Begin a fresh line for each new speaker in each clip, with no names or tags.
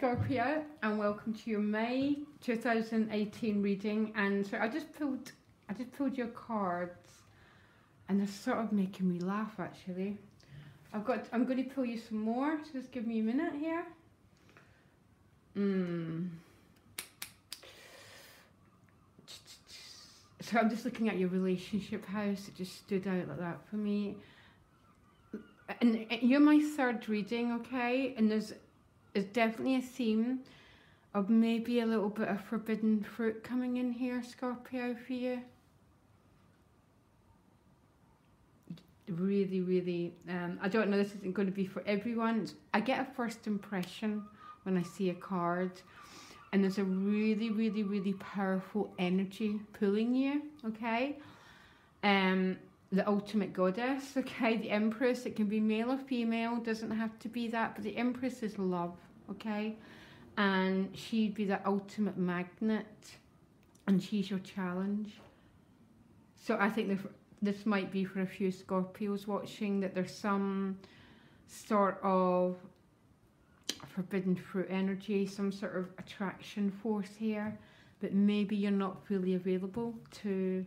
Scorpio, and welcome to your May 2018 reading. And so I just pulled your cards, and they're sort of making me laugh actually. I'm going to pull you some more, so just give me a minute here. So I'm just looking at your relationship house. It just stood out like that for me. And you're my third reading, okay? And there's definitely a theme of maybe a little bit of forbidden fruit coming in here, Scorpio, for you. Really, really, I don't know, this isn't going to be for everyone. I get a first impression when I see a card, and there's a really, really, really powerful energy pulling you, okay? The ultimate goddess, okay? The Empress, it can be male or female, doesn't have to be that, but the Empress is love, okay? And she'd be the ultimate magnet, and she's your challenge. So I think this might be for a few Scorpios watching, that there's some sort of forbidden fruit energy, some sort of attraction force here, but maybe you're not fully available to,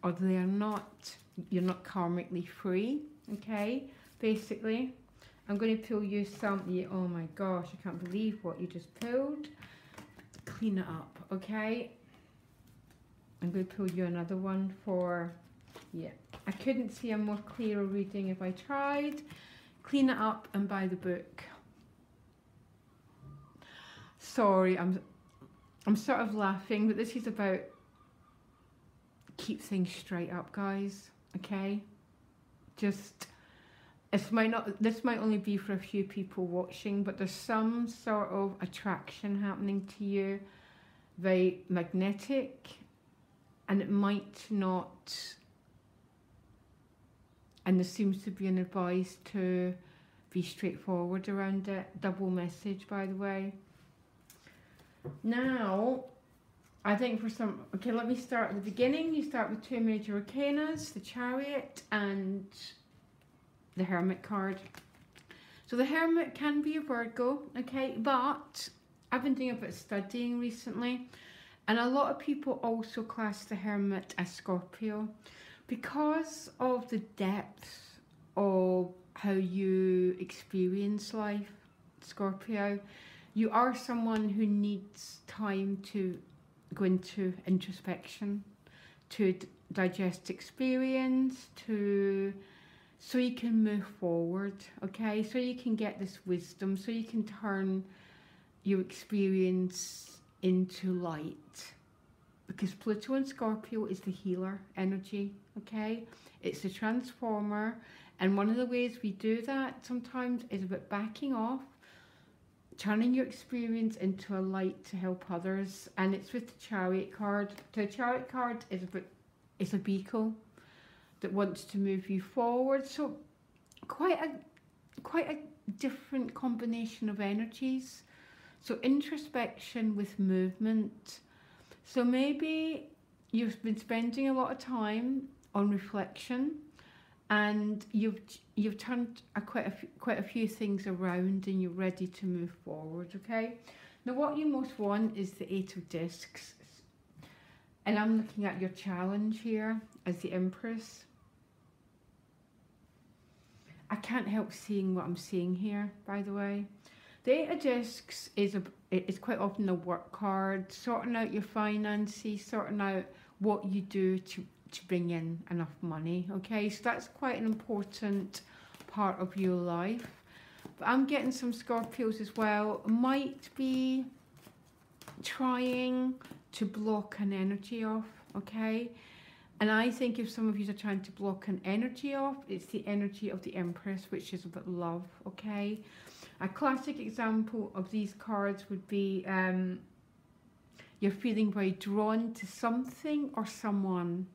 or you're not karmically free, okay? Basically, I'm going to pull you some, oh my gosh, I can't believe what you just pulled. Clean it up, okay? I'm going to pull you another one for, I couldn't see a more clearer reading if I tried. Clean it up and buy the book. Sorry, I'm sort of laughing, but this is about keep things straight up, guys, okay? Just, this might only be for a few people watching, but there's some sort of attraction happening to you, very magnetic, and it might not, and there seems to be an advice to be straightforward around it. Double message, by the way. Now, I think for some, okay, let me start at the beginning. You start with two major arcanas, the Chariot and the Hermit card. So the Hermit can be a Virgo, okay, but I've been doing a bit of studying recently, and a lot of people also class the Hermit as Scorpio because of the depth of how you experience life, Scorpio. You are someone who needs time to go into introspection, to digest experience, so you can move forward, okay? So you can get this wisdom, so you can turn your experience into light. Because Pluto and Scorpio is the healer energy, okay? It's the transformer, and one of the ways we do that sometimes is about backing off, turning your experience into a light to help others, and it's with the Chariot card. The Chariot card is a vehicle that wants to move you forward. So quite a different combination of energies. So introspection with movement. So maybe you've been spending a lot of time on reflection, and you've turned quite a few things around, and you're ready to move forward, okay? Now what you most want is the Eight of Discs, and I'm looking at your challenge here as the Empress. I can't help seeing what I'm seeing here, by the way. The Eight of Discs is quite often a work card, sorting out your finances, sorting out what you do to bring in enough money, okay? So that's quite an important part of your life. But I'm getting some Scorpios as well, might be trying to block an energy off, okay? And I think if some of you are trying to block an energy off, it's the energy of the Empress, which is about love, okay? A classic example of these cards would be you're feeling very drawn to something or someone,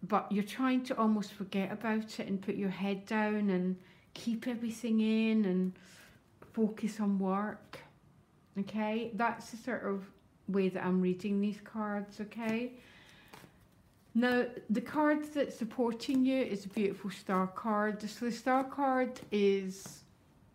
but you're trying to almost forget about it and put your head down and keep everything in and focus on work, okay? That's the sort of way that I'm reading these cards, okay? Now, the card that's supporting you is a beautiful Star card. So the Star card is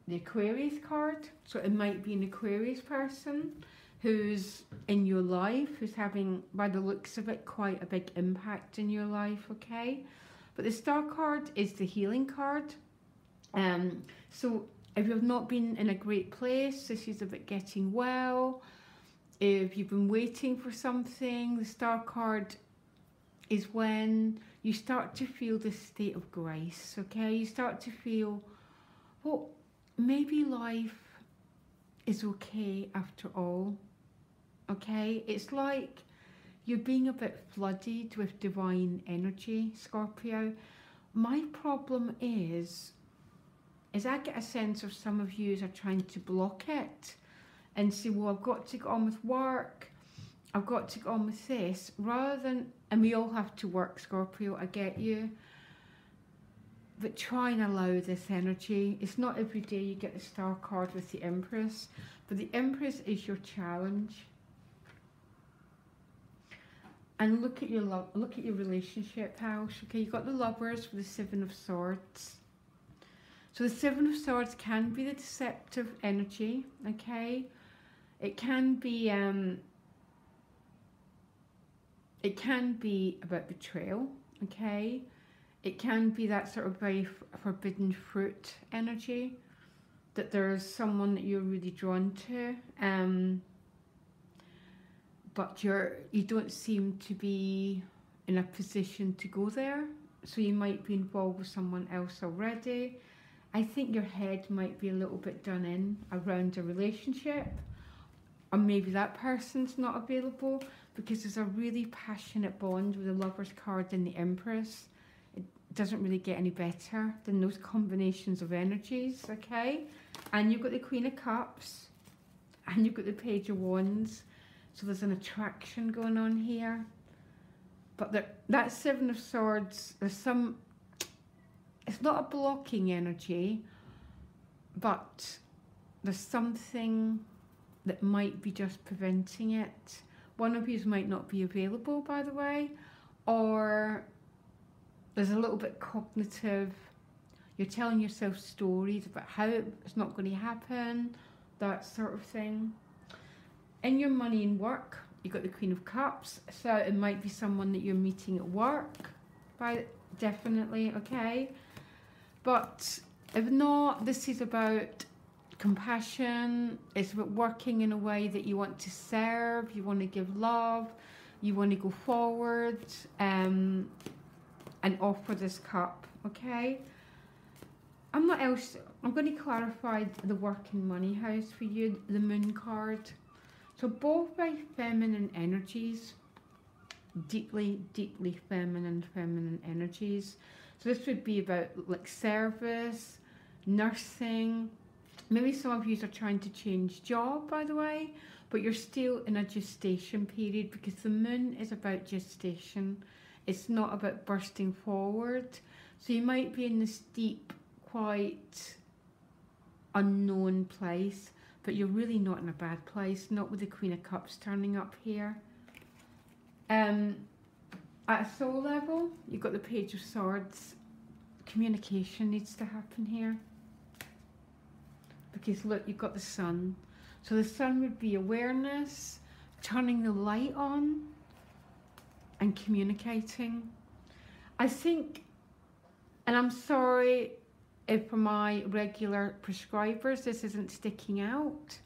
the Aquarius card. So it might be an Aquarius person who's in your life, who's having, by the looks of it, quite a big impact in your life, okay? But the Star card is the healing card. So if you've not been in a great place, this is about getting well. If you've been waiting for something, the Star card is when you start to feel this state of grace, okay? You start to feel, well, maybe life is okay after all, okay? It's like you're being a bit flooded with divine energy, Scorpio. My problem is I get a sense of some of you are trying to block it and say, well, I've got to get on with work, I've got to get on with this, rather than, and we all have to work, Scorpio, I get you, but try and allow this energy. It's not every day you get the Star card with the Empress, but the Empress is your challenge. And look at your look at your relationship house. Okay, you've got the Lovers with the Seven of Swords. So the Seven of Swords can be the deceptive energy, okay? It can be about betrayal, okay? It can be that sort of very forbidden fruit energy, that there's someone that you're really drawn to, but you don't seem to be in a position to go there. So you might be involved with someone else already. I think your head might be a little bit done in around a relationship, or maybe that person's not available, because there's a really passionate bond with the Lovers card and the Empress. It doesn't really get any better than those combinations of energies, okay? And you've got the Queen of Cups, and you've got the Page of Wands, so there's an attraction going on here. But that Seven of Swords, there's some, it's not a blocking energy, but there's something that might be just preventing it. One of you might not be available, by the way, or there's a little bit cognitive. You're telling yourself stories about how it's not going to happen, that sort of thing. In your money and work, you've got the Queen of Cups, so it might be someone that you're meeting at work, definitely, okay? But if not, this is about compassion. It's about working in a way that you want to serve, you want to give love, you want to go forward and offer this cup, okay? I'm going to clarify the work and money house for you, the Moon card. So both very feminine energies, deeply, deeply feminine energies. So this would be about like service, nursing. Maybe some of you are trying to change job, by the way, but you're still in a gestation period, because the Moon is about gestation. It's not about bursting forward. So you might be in this deep, quite unknown place, but you're really not in a bad place, not with the Queen of Cups turning up here. At a soul level, you've got the Page of Swords. Communication needs to happen here. Because look, you've got the Sun. So the Sun would be awareness, turning the light on, and communicating. I think, and I'm sorry if for my regular prescribers this isn't sticking out,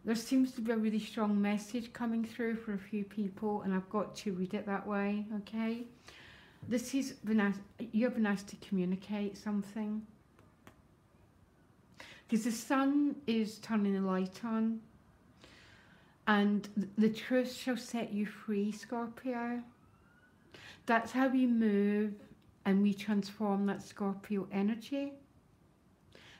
there seems to be a really strong message coming through for a few people, and I've got to read it that way, okay? This is, you've been asked to communicate something. Because the Sun is turning the light on, and the truth shall set you free, Scorpio. That's how we move and we transform that Scorpio energy.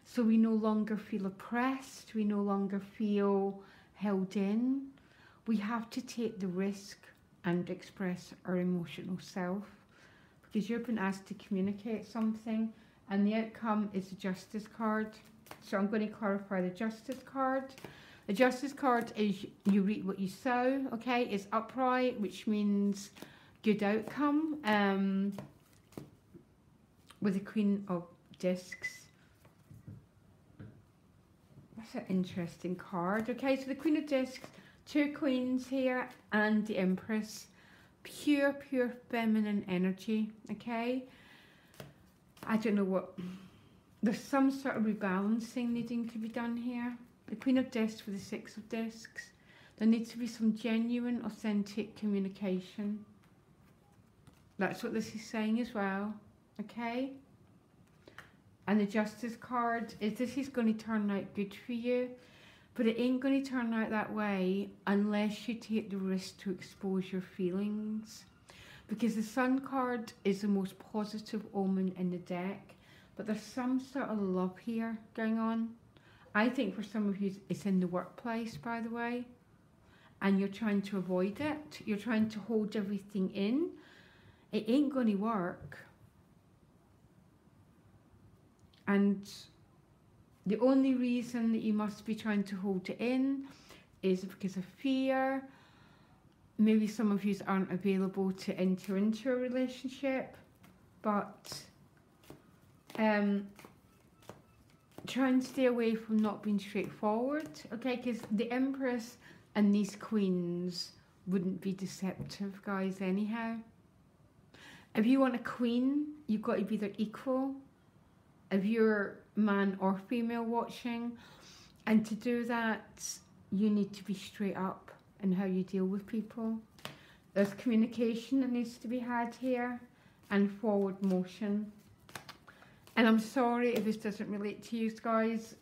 So we no longer feel oppressed, we no longer feel held in. We have to take the risk and express our emotional self, because you've been asked to communicate something, and the outcome is the Justice card. So I'm going to clarify the Justice card. The Justice card is you reap what you sow, okay? It's upright, which means good outcome, with the Queen of Discs. That's an interesting card. Okay, so the Queen of Discs, 2 queens here, and the Empress. Pure, pure feminine energy, okay? I don't know what... There's some sort of rebalancing needing to be done here. The Queen of Discs with the 6 of Discs. There needs to be some genuine, authentic communication. That's what this is saying as well, okay? And the Justice card is this is going to turn out good for you, but it ain't going to turn out that way unless you take the risk to expose your feelings. Because the Sun card is the most positive omen in the deck, but there's some sort of love here going on. I think for some of you it's in the workplace, by the way, and you're trying to avoid it. You're trying to hold everything in. It ain't going to work. And the only reason that you must be trying to hold it in is because of fear. Maybe some of you aren't available to enter into a relationship, but try and stay away from not being straightforward, okay? Because the Empress and these queens wouldn't be deceptive, guys, anyhow. If you want a queen, you've got to be their equal. If you're man or female watching, and to do that, you need to be straight up in how you deal with people. There's communication that needs to be had here, and forward motion. And I'm sorry if this doesn't relate to you guys.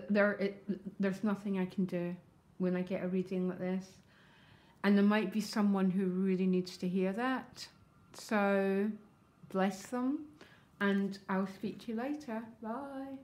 There's nothing I can do when I get a reading like this. And there might be someone who really needs to hear that. So, bless them. And I'll speak to you later. Bye.